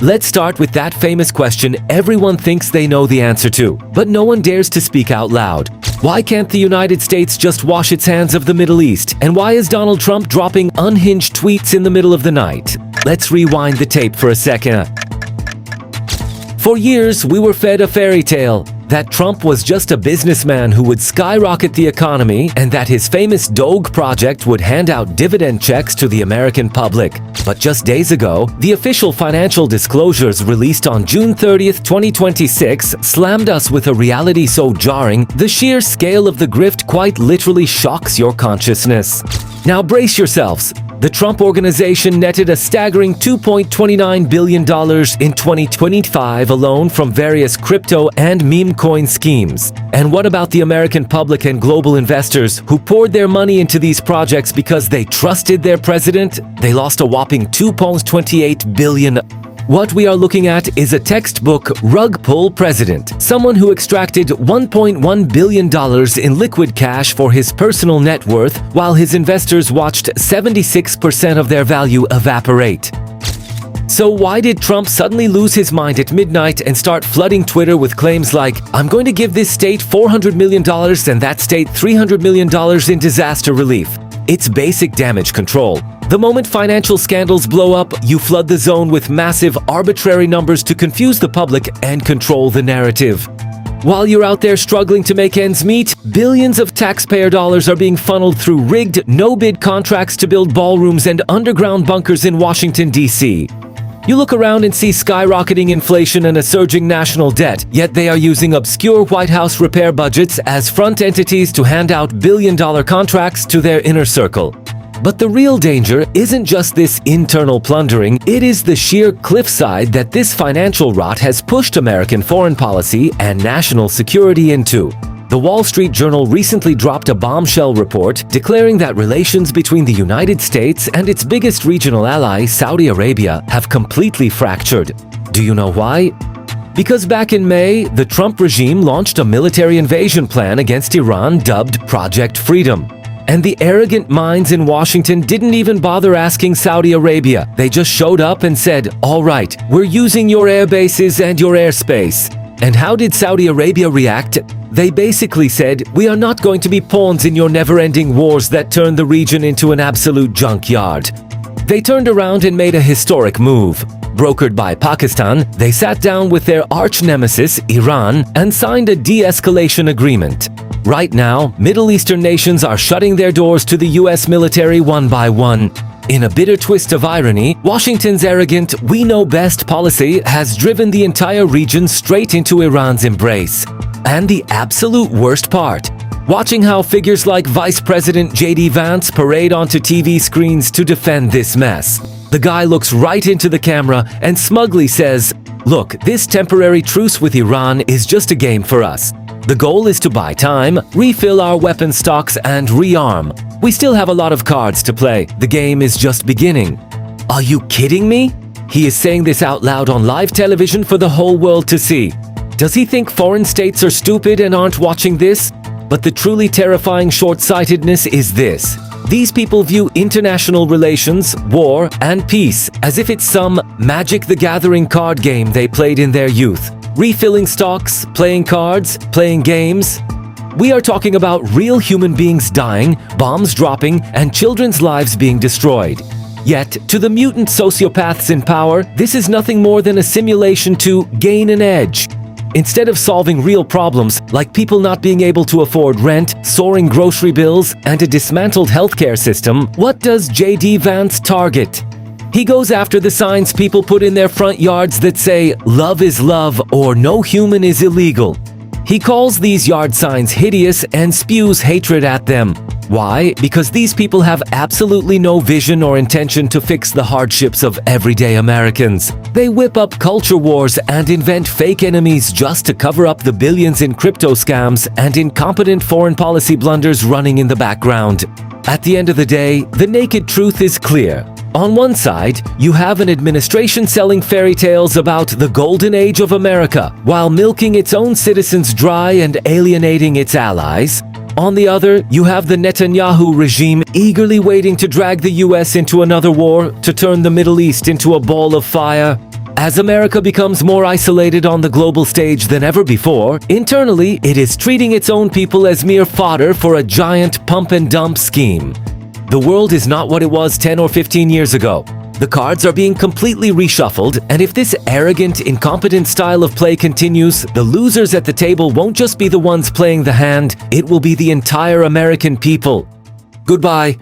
Let's start with that famous question everyone thinks they know the answer to, but no one dares to speak out loud. Why can't the United States just wash its hands of the Middle East? And why is Donald Trump dropping unhinged tweets in the middle of the night? Let's rewind the tape for a second. For years, we were fed a fairy tale that Trump was just a businessman who would skyrocket the economy and that his famous Doge project would hand out dividend checks to the American public. But just days ago, the official financial disclosures released on June 30th, 2026 slammed us with a reality so jarring, the sheer scale of the grift quite literally shocks your consciousness. Now brace yourselves. The Trump Organization netted a staggering $2.29 billion in 2025 alone from various crypto and memecoin schemes. And what about the American public and global investors who poured their money into these projects because they trusted their president? They lost a whopping $2.28 billion. What we are looking at is a textbook rug pull president, someone who extracted $1.1 billion in liquid cash for his personal net worth while his investors watched 76% of their value evaporate. So why did Trump suddenly lose his mind at midnight and start flooding Twitter with claims like, "I'm going to give this state $400 million and that state $300 million in disaster relief"? It's basic damage control. The moment financial scandals blow up, you flood the zone with massive, arbitrary numbers to confuse the public and control the narrative. While you're out there struggling to make ends meet, billions of taxpayer dollars are being funneled through rigged, no-bid contracts to build ballrooms and underground bunkers in Washington, D.C. You look around and see skyrocketing inflation and a surging national debt, yet they are using obscure White House repair budgets as front entities to hand out billion-dollar contracts to their inner circle. But the real danger isn't just this internal plundering, it is the sheer cliffside that this financial rot has pushed American foreign policy and national security into. The Wall Street Journal recently dropped a bombshell report declaring that relations between the United States and its biggest regional ally, Saudi Arabia, have completely fractured. Do you know why? Because back in May, the Trump regime launched a military invasion plan against Iran dubbed Project Freedom. And the arrogant minds in Washington didn't even bother asking Saudi Arabia. They just showed up and said, "All right, we're using your air bases and your airspace." And how did Saudi Arabia react? They basically said, "We are not going to be pawns in your never-ending wars that turn the region into an absolute junkyard." They turned around and made a historic move. Brokered by Pakistan, they sat down with their arch-nemesis, Iran, and signed a de-escalation agreement. Right now, Middle Eastern nations are shutting their doors to the US military one by one. In a bitter twist of irony, Washington's arrogant "we know best" policy has driven the entire region straight into Iran's embrace. And the absolute worst part, watching how figures like Vice President J.D. Vance parade onto TV screens to defend this mess. The guy looks right into the camera and smugly says, "Look, this temporary truce with Iran is just a game for us. The goal is to buy time, refill our weapon stocks, and rearm. We still have a lot of cards to play. The game is just beginning." Are you kidding me? He is saying this out loud on live television for the whole world to see. Does he think foreign states are stupid and aren't watching this? But the truly terrifying short-sightedness is this. These people view international relations, war, and peace as if it's some Magic the Gathering card game they played in their youth. Refilling stocks, playing cards, playing games. We are talking about real human beings dying, bombs dropping, and children's lives being destroyed. Yet, to the mutant sociopaths in power, this is nothing more than a simulation to gain an edge. Instead of solving real problems like people not being able to afford rent, soaring grocery bills, and a dismantled healthcare system, what does J.D. Vance target? He goes after the signs people put in their front yards that say, "Love is love" or "No human is illegal." He calls these yard signs hideous and spews hatred at them. Why? Because these people have absolutely no vision or intention to fix the hardships of everyday Americans. They whip up culture wars and invent fake enemies just to cover up the billions in crypto scams and incompetent foreign policy blunders running in the background. At the end of the day, the naked truth is clear. On one side, you have an administration selling fairy tales about the golden age of America while milking its own citizens dry and alienating its allies. On the other, you have the Netanyahu regime eagerly waiting to drag the US into another war to turn the Middle East into a ball of fire. As America becomes more isolated on the global stage than ever before, internally it is treating its own people as mere fodder for a giant pump-and-dump scheme. The world is not what it was 10 or 15 years ago. The cards are being completely reshuffled, and if this arrogant, incompetent style of play continues, the losers at the table won't just be the ones playing the hand, it will be the entire American people. Goodbye.